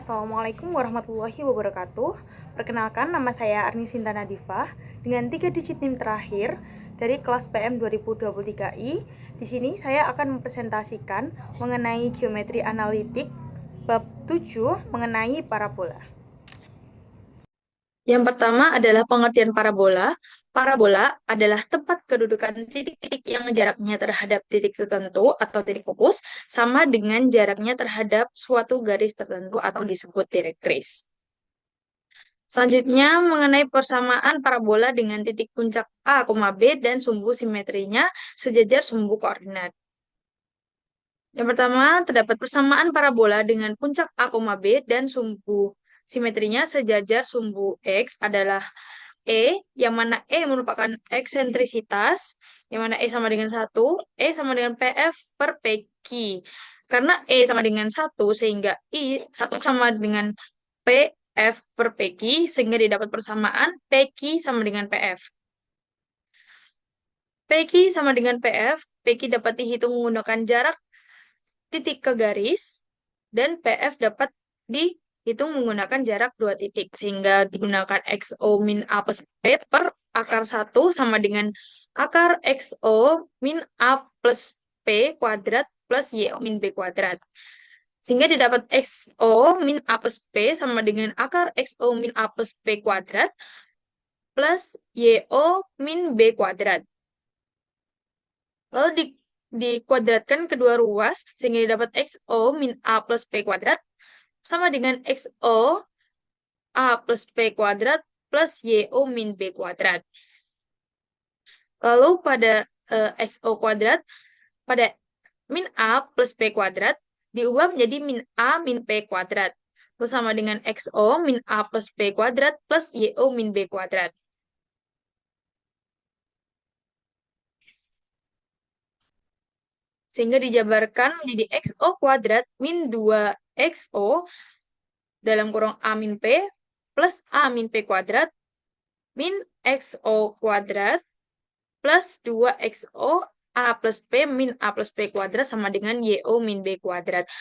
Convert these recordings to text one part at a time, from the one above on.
Assalamualaikum warahmatullahi wabarakatuh. Perkenalkan, nama saya Arni Sinta Nadifah dengan 3 digit NIM terakhir dari kelas PM 2023I. Di sini saya akan mempresentasikan mengenai geometri analitik bab 7 mengenai parabola. Yang pertama adalah pengertian parabola. Parabola adalah tempat kedudukan titik-titik yang jaraknya terhadap titik tertentu atau titik fokus sama dengan jaraknya terhadap suatu garis tertentu atau disebut direktris. Selanjutnya, mengenai persamaan parabola dengan titik puncak A, B dan sumbu simetrinya sejajar sumbu koordinat. Yang pertama, terdapat persamaan parabola dengan puncak A, B dan sumbu simetrinya sejajar sumbu X adalah yang mana merupakan eksentrisitas, yang mana sama dengan 1, sama dengan PF per PQ. Karena sama dengan 1, sehingga 1 sama dengan PF per PQ, sehingga didapat persamaan PQ sama dengan PF. PQ sama dengan PF, PQ dapat dihitung menggunakan jarak titik ke garis, dan PF dapat dihitung menggunakan jarak 2 titik, sehingga digunakan XO min A plus P per akar 1 sama dengan akar XO min A plus P kuadrat plus YO min B kuadrat. Sehingga didapat XO min A plus P sama dengan akar XO min A plus P kuadrat plus YO min B kuadrat. Lalu dikuadratkan kedua ruas, sehingga didapat XO min A plus P kuadrat sama dengan XO A plus P kuadrat plus YO min B kuadrat. Lalu pada XO kuadrat, pada min A plus P kuadrat, diubah menjadi min A min P kuadrat. Bersama dengan XO min A plus P kuadrat plus YO min B kuadrat. Sehingga dijabarkan menjadi XO kuadrat min 2XO dalam kurung A min P plus A min P kuadrat min XO kuadrat plus 2XO A plus P min A plus P kuadrat sama dengan YO min B kuadrat.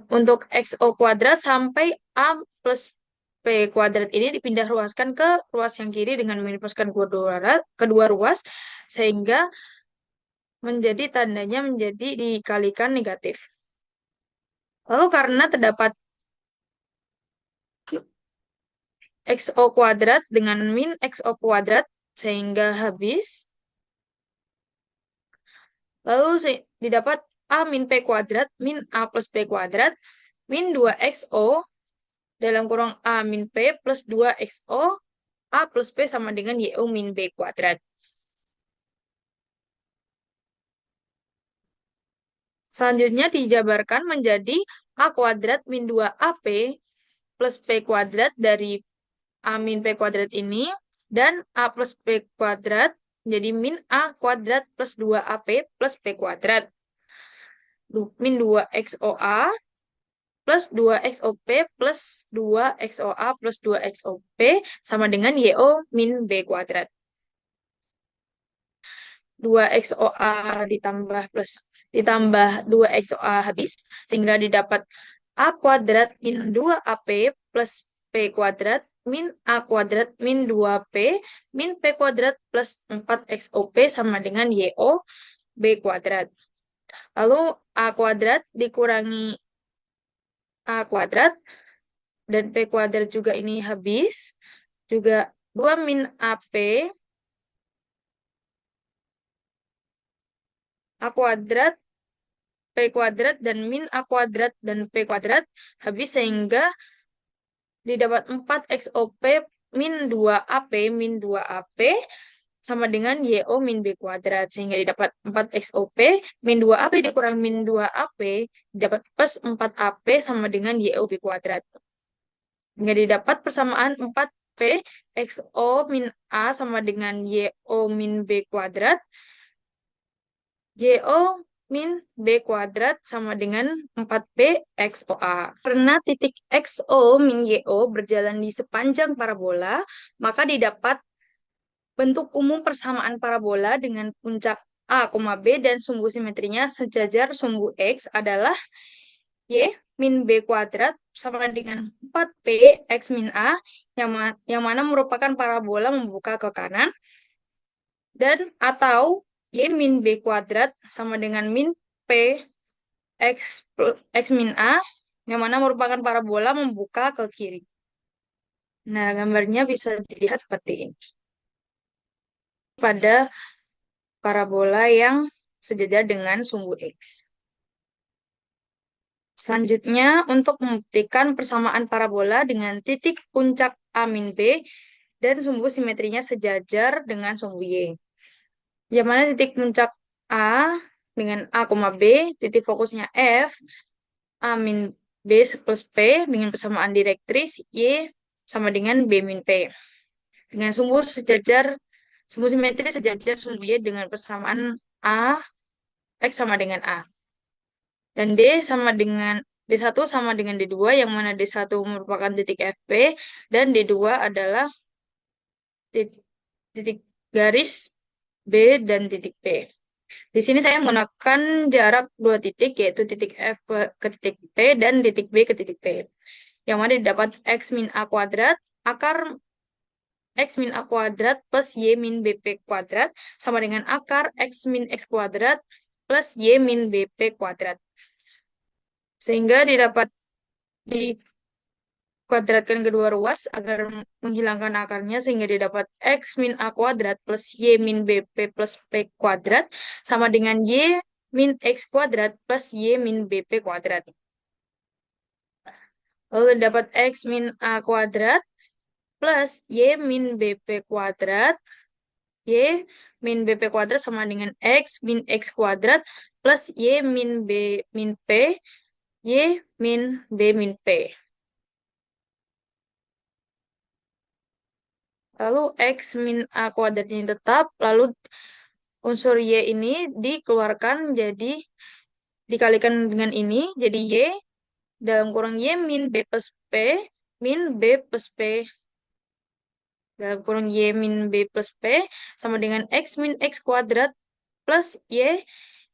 Untuk XO kuadrat sampai A plus P kuadrat ini dipindah ruaskan ke ruas yang kiri dengan menghapuskan kedua ruas, sehingga menjadi tandanya menjadi dikalikan negatif. Lalu karena terdapat XO kuadrat dengan min XO kuadrat sehingga habis. Lalu didapat A min P kuadrat min A plus P kuadrat min 2XO dalam kurung A min P plus 2XO A plus P sama dengan YO min B kuadrat. Selanjutnya dijabarkan menjadi A kuadrat min 2AP plus P kuadrat dari A min P kuadrat ini, dan A plus P kuadrat jadi min A kuadrat plus 2AP plus P kuadrat. Min 2XOA plus 2XOP plus 2XOA plus 2XOP sama dengan YO min B kuadrat. 2XOA ditambah 2XOA habis, sehingga didapat A kuadrat min 2AP plus P kuadrat min A kuadrat min 2P min P kuadrat plus 4XOP sama dengan YO B kuadrat. Lalu A kuadrat dikurangi A kuadrat dan P kuadrat juga ini habis. Juga 2 min AP A kuadrat, P kuadrat, dan min A kuadrat dan P kuadrat habis, sehingga didapat 4XOP min 2AP min 2AP sama dengan YO min B kuadrat, sehingga didapat 4XOP min 2AP dikurang min 2AP didapat plus 4AP sama dengan YO B kuadrat. Sehingga didapat persamaan 4P XO min A sama dengan YO min B kuadrat, YO min B kuadrat sama dengan 4P XOA. Karena titik XO min YO berjalan di sepanjang parabola, maka didapat bentuk umum persamaan parabola dengan puncak A, B dan sumbu simetrinya sejajar sumbu X adalah Y min B kuadrat sama dengan 4P X min A, yang mana merupakan parabola membuka ke kanan, dan atau Y min B kuadrat sama dengan min P X min A, yang mana merupakan parabola membuka ke kiri. Nah, gambarnya bisa dilihat seperti ini. Pada parabola yang sejajar dengan sumbu X. Selanjutnya, untuk membuktikan persamaan parabola dengan titik puncak A min B dan sumbu simetrinya sejajar dengan sumbu Y. Yang mana titik puncak A dengan A, B, titik fokusnya F, A min B plus P dengan persamaan direktris Y sama dengan B min P. Dengan sumbu simetri sejajar sumbu Y dengan persamaan A, X sama dengan A. Dan D1 sama dengan D2, yang mana D1 merupakan titik FP dan D2 adalah titik garis B dan titik P. Di sini saya menggunakan jarak dua titik, yaitu titik F ke titik P dan titik B ke titik P. Yang mana didapat X min A kuadrat, akar X min A kuadrat plus Y min BP kuadrat sama dengan akar X min X kuadrat plus Y min BP kuadrat. Sehingga dikuadratkan kedua ruas agar menghilangkan akarnya, sehingga didapat X min A kuadrat plus Y min BP plus P kuadrat sama dengan Y min X kuadrat plus Y min BP kuadrat. Lalu dapat X min A kuadrat plus Y min BP kuadrat. Y min BP kuadrat sama dengan X min X kuadrat plus Y min B min P, Y min B min P. Lalu X min A kuadrat ini tetap, lalu unsur Y ini dikeluarkan, jadi dikalikan dengan ini, jadi Y dalam kurung Y min B plus P min B plus P dalam kurung Y min B plus P sama dengan X min X kuadrat plus Y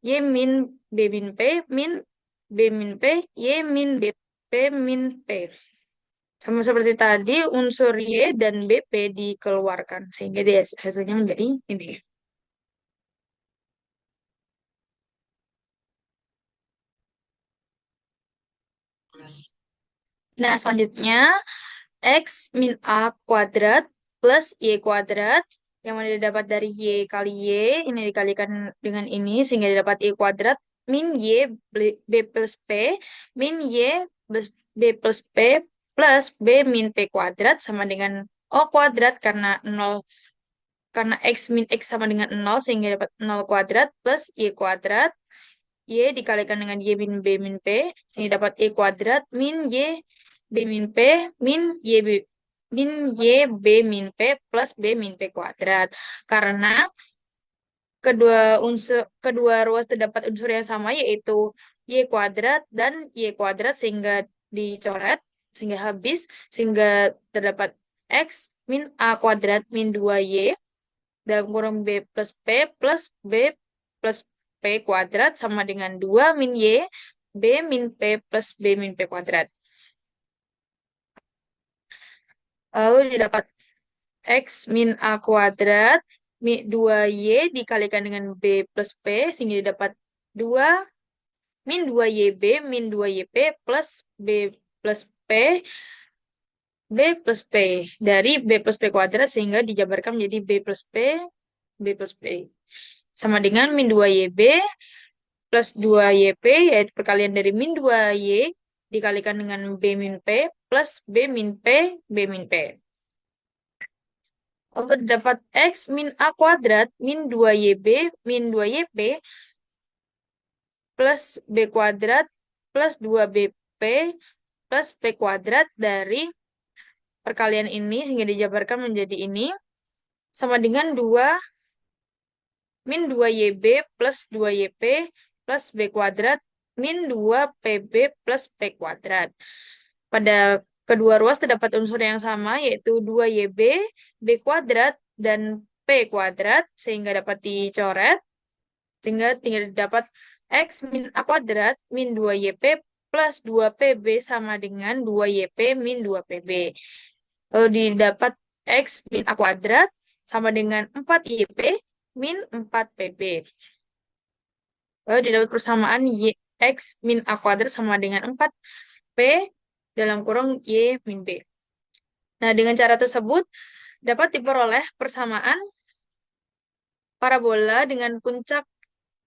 min B min P min B min P, Y min B P min P. Sama seperti tadi, unsur Y dan BP dikeluarkan, sehingga hasilnya menjadi ini. Nah, selanjutnya, X min A kuadrat plus Y kuadrat, yang mana didapat dari Y kali Y, ini dikalikan dengan ini, sehingga didapat Y kuadrat, min Y B plus P, min Y B plus P, plus B min P kuadrat, sama dengan O kuadrat, karena X min X sama dengan 0, sehingga dapat 0 kuadrat, plus Y kuadrat, Y dikalikan dengan Y min B min P, sehingga dapat Y kuadrat, min Y B min P min Y B min P plus B min P kuadrat. Karena kedua ruas terdapat unsur yang sama, yaitu Y kuadrat dan Y kuadrat, sehingga dicoret, sehingga habis, sehingga terdapat X min A kuadrat min 2Y dalam kurung B plus P plus B plus P kuadrat sama dengan 2 min Y B min P plus B min P kuadrat. Lalu didapat X min A kuadrat 2Y dikalikan dengan B plus P, sehingga didapat 2 min 2YB min 2YP plus B plus P B plus P dari B plus P kuadrat, sehingga dijabarkan menjadi B plus P sama dengan min 2YB plus 2YP, yaitu perkalian dari min 2Y dikalikan dengan B min P plus B min P B min P. Lalu dapat X min A kuadrat min 2YB min 2YP plus B kuadrat plus 2BP plus P kuadrat dari perkalian ini, sehingga dijabarkan menjadi ini, sama dengan 2 min 2YB plus 2YP plus B kuadrat min 2PB plus P kuadrat. Pada kedua ruas terdapat unsur yang sama, yaitu 2YB, B kuadrat, dan P kuadrat, sehingga dapat dicoret, sehingga tinggal dapat X min A kuadrat min 2YP plus 2PB sama dengan 2YP min 2PB. Lalu didapat X min A kuadrat sama dengan 4YP min 4PB. Lalu didapat persamaan X min A kuadrat sama dengan 4P dalam kurung Y min B. Nah, dengan cara tersebut dapat diperoleh persamaan parabola dengan puncak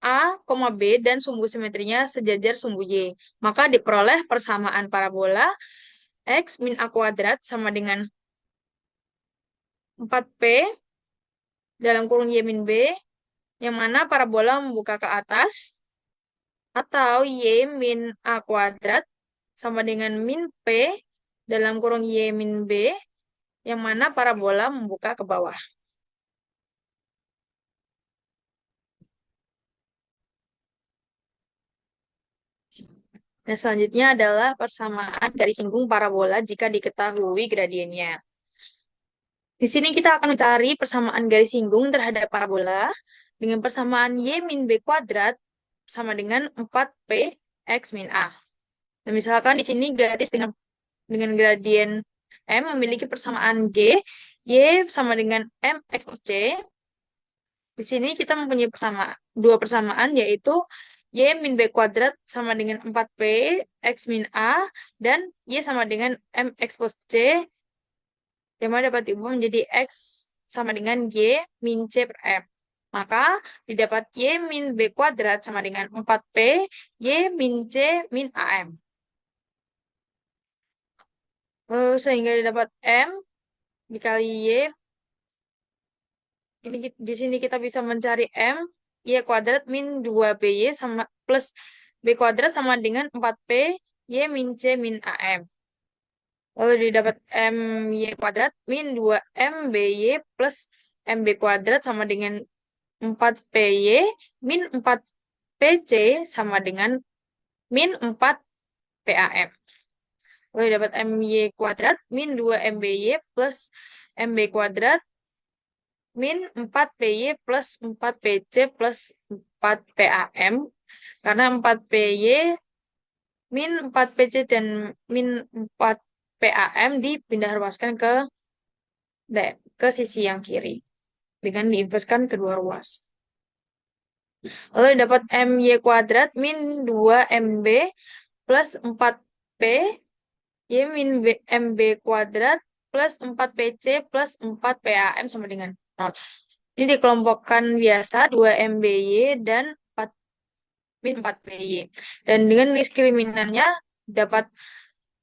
A, B dan sumbu simetrinya sejajar sumbu Y. Maka diperoleh persamaan parabola X min A kuadrat sama dengan 4P dalam kurung Y min B, yang mana parabola membuka ke atas, atau Y min A kuadrat sama dengan min P dalam kurung Y min B, yang mana parabola membuka ke bawah. Dan selanjutnya adalah persamaan garis singgung parabola jika diketahui gradiennya. Di sini kita akan mencari persamaan garis singgung terhadap parabola dengan persamaan Y min B kuadrat sama dengan 4P X min A. Nah, misalkan di sini garis dengan gradien M memiliki persamaan G, Y sama dengan MX plus C. Di sini kita mempunyai dua persamaan, yaitu Y min B kuadrat sama dengan 4P X min A, dan Y sama dengan MX plus C, yang mana dapat diubah menjadi X sama dengan Y min C per M. Maka didapat Y min B kuadrat sama dengan 4P Y min C min AM. Sehingga didapat M dikali Y. Ini di sini kita bisa mencari M, Y kuadrat min 2BY sama plus B kuadrat sama dengan 4P Y min C min AM. Lalu didapat MY kuadrat min 2MBY plus MB kuadrat sama dengan 4PY min 4PC sama dengan min 4PAM. Lalu dapat MY kuadrat min 2MBY plus MB kuadrat min 4PY plus 4PC plus 4PAM. Karena 4PY min 4PC dan min 4PAM dipindah ruaskan ke sisi yang kiri dengan diinverskan kedua ruas. Lalu dapat MY kuadrat min 2MB plus 4P Y min MB kuadrat plus 4PC plus 4PAM sama dengan 0. Ini dikelompokkan biasa 2MBY dan 4 min 4PY. Dan dengan diskriminannya dapat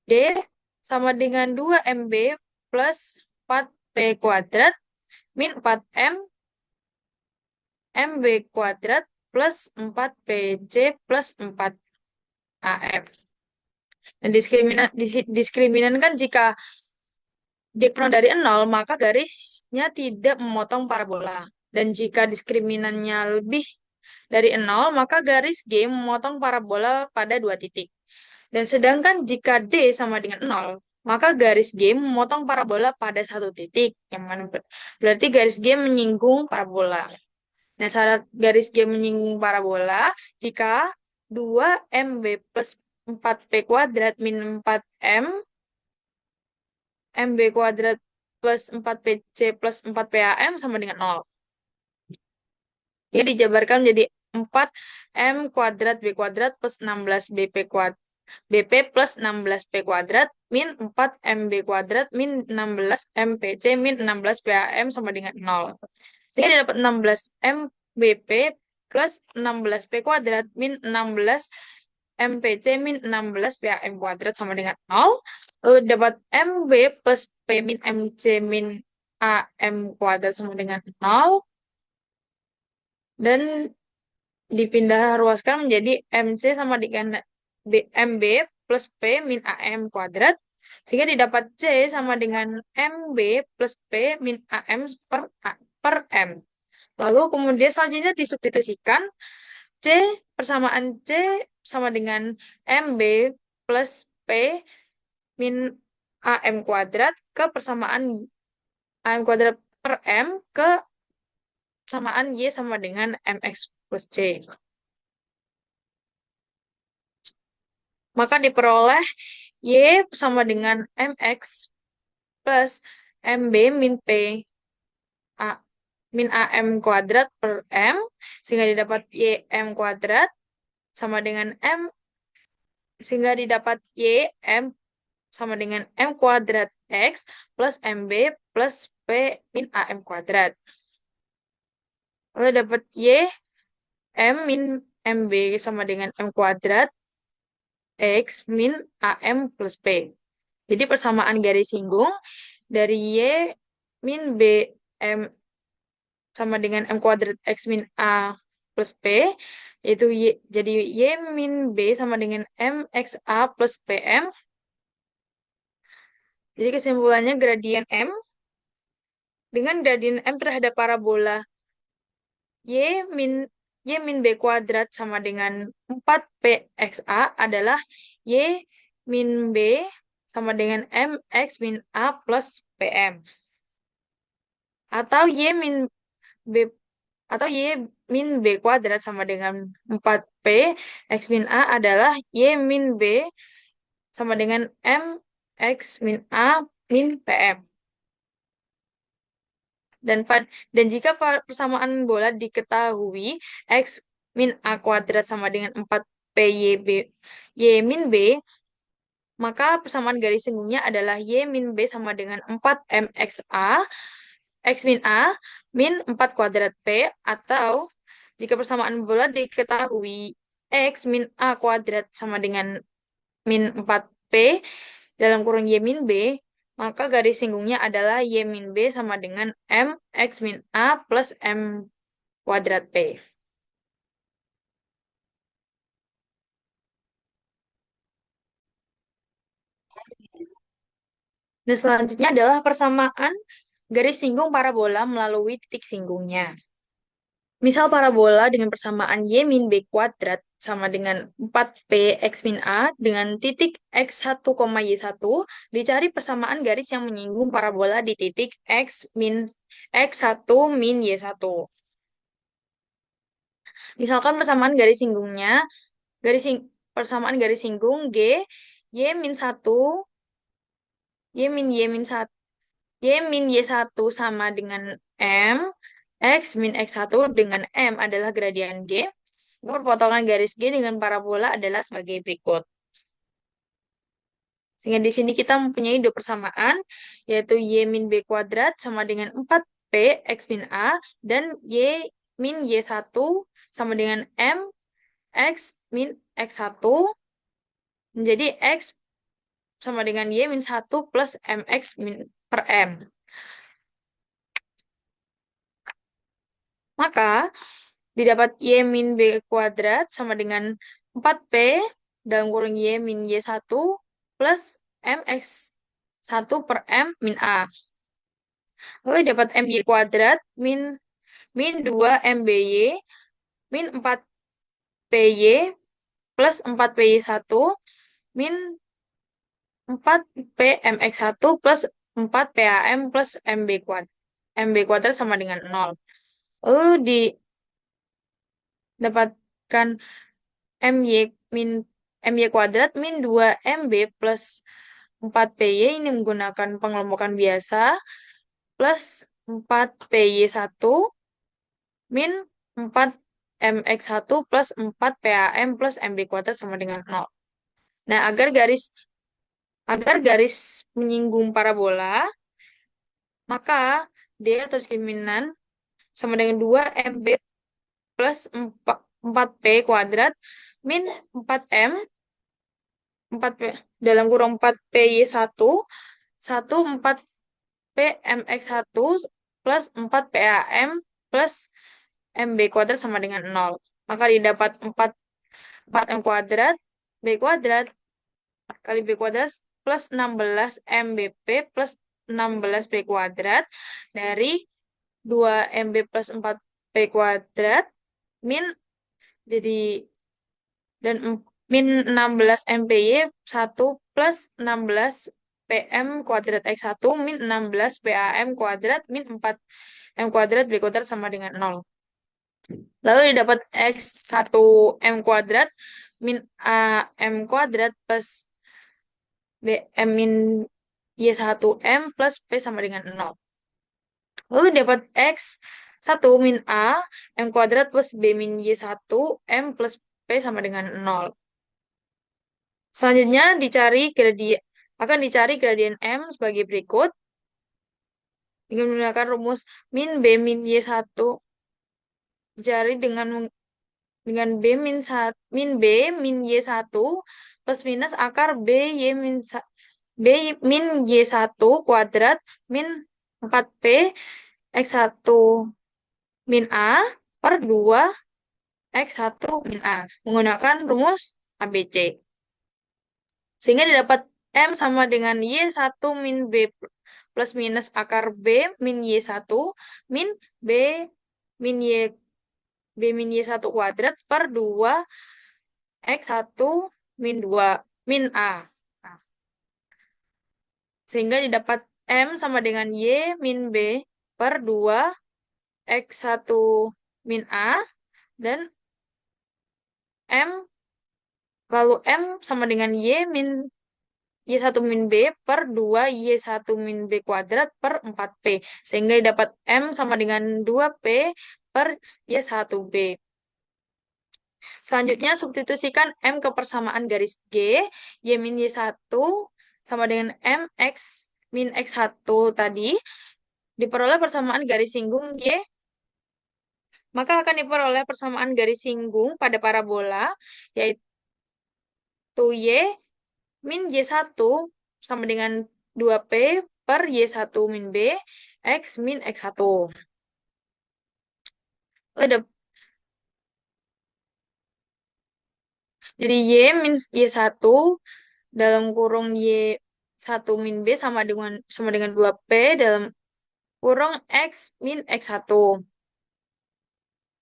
D sama dengan 2MB plus 4P kuadrat min 4M MB kuadrat plus 4PC plus 4AM. Dan diskriminan kan jika dikurang dari 0, maka garisnya tidak memotong parabola. Dan jika diskriminannya lebih dari 0, maka garis G memotong parabola pada 2 titik. Dan sedangkan jika D sama dengan 0, maka garis G memotong parabola pada 1 titik. Yang mana berarti garis G menyinggung parabola. Nah, syarat garis G menyinggung parabola jika 2MB plus 4P kuadrat min 4M MB kuadrat plus 4PC plus 4PAM sama dengan 0. Jadi dijabarkan menjadi 4M kuadrat B kuadrat plus 16BP kuadrat BP plus 16P kuadrat min 4MB kuadrat min 16MPC min 16PAM sama dengan 0. Sehingga dapat 16MBP plus 16P kuadrat min 16MPC min 16PAM kuadrat sama dengan 0. Lalu dapat MB plus P min MC min AM kuadrat sama dengan 0. Dan dipindah ruaskan menjadi MC sama dengan MB plus P min AM kuadrat. Sehingga didapat C sama dengan MB plus P min AM per M. Lalu kemudian selanjutnya disubstitusikan persamaan C sama dengan MB plus P min AM kuadrat ke persamaan AM kuadrat per M ke persamaan Y sama dengan MX plus C. Maka diperoleh Y sama dengan MX plus MB min P A min AM kuadrat per M, sehingga didapat YM kuadrat sama dengan M, sehingga didapat YM sama dengan M kuadrat X plus MB plus P min AM kuadrat. Lalu dapat Y M min MB sama dengan M kuadrat X min AM plus P. Jadi persamaan garis singgung dari Y min B M sama dengan M kuadrat X min A plus P, yaitu jadi Y min B sama dengan MXA plus PM. Jadi kesimpulannya gradien M dengan gradien M terhadap parabola Y min B kuadrat sama dengan 4PXA adalah Y min B sama dengan MX min A plus PM. Atau Y min B atau Y min B kuadrat sama dengan 4P X min A adalah Y min B sama dengan MX min A min PM. Dan jika persamaan bola diketahui X min A kuadrat sama dengan 4PYB Y min B, maka persamaan garis singgungnya adalah Y min B sama dengan 4MXA X min A min 4 kuadrat P, atau jika persamaan bola diketahui X min A kuadrat sama dengan min 4P dalam kurung Y min B, maka garis singgungnya adalah Y min B sama dengan M X min A plus M kuadrat P. Dan selanjutnya adalah persamaan garis singgung parabola melalui titik singgungnya. Misal parabola dengan persamaan Y min B kuadrat sama dengan 4P X min A dengan titik X1, Y1, dicari persamaan garis yang menyinggung parabola di titik X1 min Y1. Misalkan persamaan garis singgungnya, persamaan garis singgung G, Y min 1, Y min 1, Y min Y1 sama dengan M, X min X1 dengan M adalah gradian G. Perpotongan garis G dengan parabola adalah sebagai berikut. Sehingga di sini kita mempunyai dua persamaan, yaitu Y min B kuadrat sama dengan 4P X min A, dan Y min Y1 sama dengan M X min X1, menjadi X sama dengan Y min 1 plus MX min per M. Maka didapat Y min B kuadrat sama dengan 4P dalam kurung Y min Y1 plus MX1 per M min A. Lalu dapat MY kuadrat min 2 MBY min 4PY plus 4PY1 min 4PMX1 plus 4PAM plus MB kuadrat. MB kuadrat sama dengan 0. Lalu didapatkan MY kuadrat min 2 MB plus 4PY, ini menggunakan pengelompokan biasa, plus 4PY1 min 4MX1 plus 4PAM plus MB kuadrat sama dengan 0. Nah, agar garis menyinggung parabola, maka D atau diskriminan sama dengan 2 MB plus 4P kuadrat min 4M 4P dalam kurung 4PY1 4P MX1 plus 4PAM plus MB kuadrat sama dengan 0. Maka didapat 4M kuadrat B kuadrat kali B kuadrat plus 16 MBP plus 16 B kuadrat dari 2 MB plus 4P kuadrat min jadi dan min 16 MPY 1 plus 16 PM kuadrat X1 min 16 PAM kuadrat min 4 M kuadrat B kuadrat sama dengan 0. Lalu didapat X 1 M kuadrat min A M kuadrat plus B M min Y 1 M plus P sama dengan 0. Lalu dapat X 1 min A M kuadrat plus B min Y 1 M plus P sama dengan 0. Selanjutnya akan dicari gradien M sebagai berikut. Dengan menggunakan rumus min B min Y1 dicari dengan min B min Y1 plus minus akar B min Y1 kuadrat min 4P X1 min A per 2 X1 min A menggunakan rumus ABC. Sehingga didapat M sama dengan Y1 min B plus minus akar B min Y1 min B min Y1 kuadrat per 2 X1 min 2 min A. Nah, sehingga didapat M sama dengan Y min B per 2 X1 min A dan lalu M sama dengan Y1 min B per 2 Y1 min B kuadrat per 4P. Sehingga dapat M sama dengan 2P per Y1B. Selanjutnya, substitusikan M ke persamaan garis G. Y min Y1 sama dengan M X min X1 tadi. Diperoleh persamaan garis singgung Y. Maka akan diperoleh persamaan garis singgung pada parabola, yaitu Y min Y1 sama dengan 2P per Y1 min B, X min X1. Jadi Y min Y1 dalam kurung Y1 min B sama dengan 2P dalam kurung X min X1.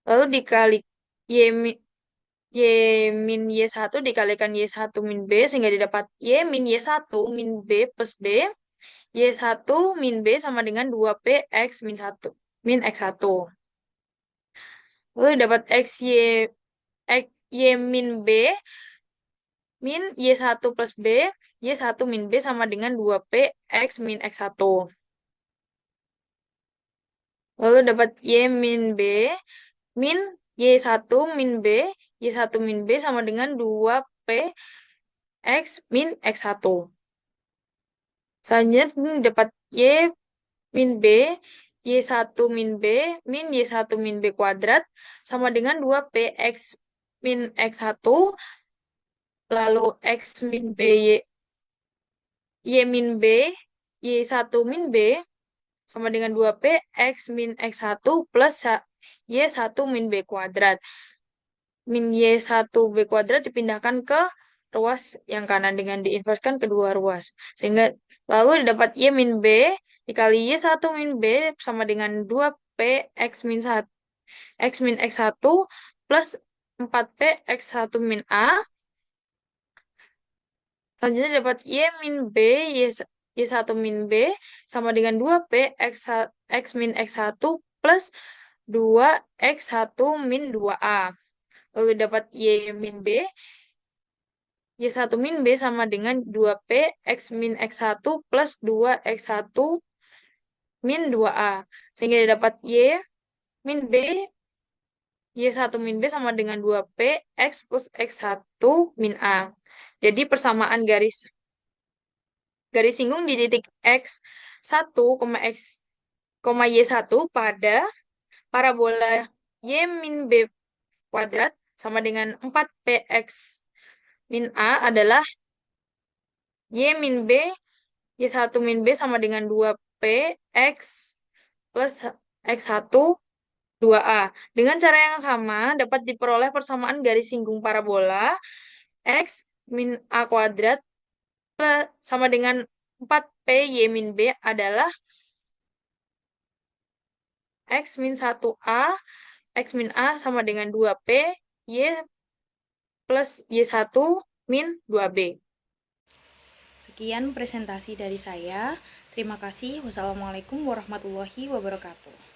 Lalu dikali Y min, Y min Y1 dikalikan Y1 min B sehingga didapat Y min Y1 min B plus B. Y1 min B sama dengan 2P X min 1 min X1. Lalu dapat Y min B min Y1 plus B. Y1 min B sama dengan 2P X min X1. Lalu dapat Y min B min Y1 min B. Y1 min B sama dengan 2P X min X1. Selanjutnya dapat Y min B, Y1 min B, min Y1 min B kuadrat, sama dengan 2P X min X1, lalu X min B, Y min B, Y1 min B, sama dengan 2P X min X1 plus Y1 min B kuadrat. Min Y1 B kuadrat dipindahkan ke ruas yang kanan dengan diinverskan kedua ruas. Sehingga lalu didapat Y min B dikali Y1 min B sama dengan 2P X min X1 plus 4P X1 min A. Selanjutnya dapat Y min B Y1 min B sama dengan 2P X min X1 plus 2 X1 min 2A. Lalu dapat Y min B Y1 min B sama dengan 2P X min X1 plus 2 X1 min 2A. Sehingga dapat Y min B Y1 min B sama dengan 2P X plus X1 min A. Jadi persamaan garis singgung di titik X1, X, Y1 pada parabola Y min B kuadrat sama dengan 4PX min A adalah Y min B, Y1 min B sama dengan 2P X plus X1 2A. Dengan cara yang sama, dapat diperoleh persamaan garis singgung parabola X min A kuadrat sama dengan 4P Y min B adalah X min 1A, X min A sama dengan 2P Y plus Y1 min 2B. Sekian presentasi dari saya. Terima kasih. Wassalamualaikum warahmatullahi wabarakatuh.